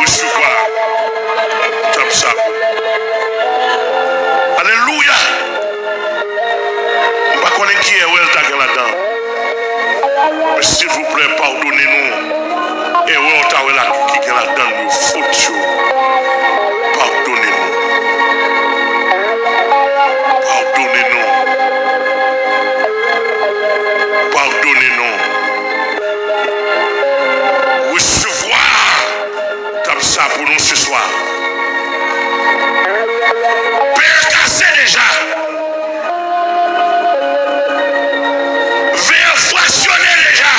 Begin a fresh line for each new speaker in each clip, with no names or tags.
recevoir. Comme ça. Alléluia. Je ne sais pas qui est là-dedans. Mais s'il vous plaît, pardonnez-nous. Et où est-ce qui est là-dedans? Nous faute. Pardonnez-nous. Pardonnez-nous. Pardonnez-nous. Recevoir comme ça pour nous ce soir. Père cassé déjà. Verre fractionné déjà.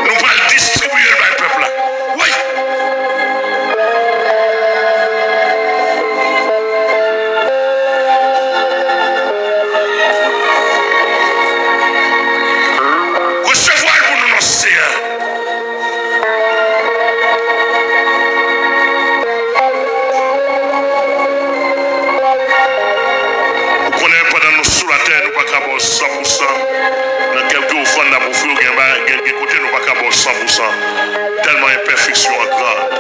Nous allons le distribuer dans le peuple là. Oui. Recevoir pour nous, notre Seigneur. Vous connaissez pendant nous sous la terre, nous ne pouvons pas 100%. Dans quelques offrandes, nous ne pouvons pas 100%. Tellement imperfection en grand.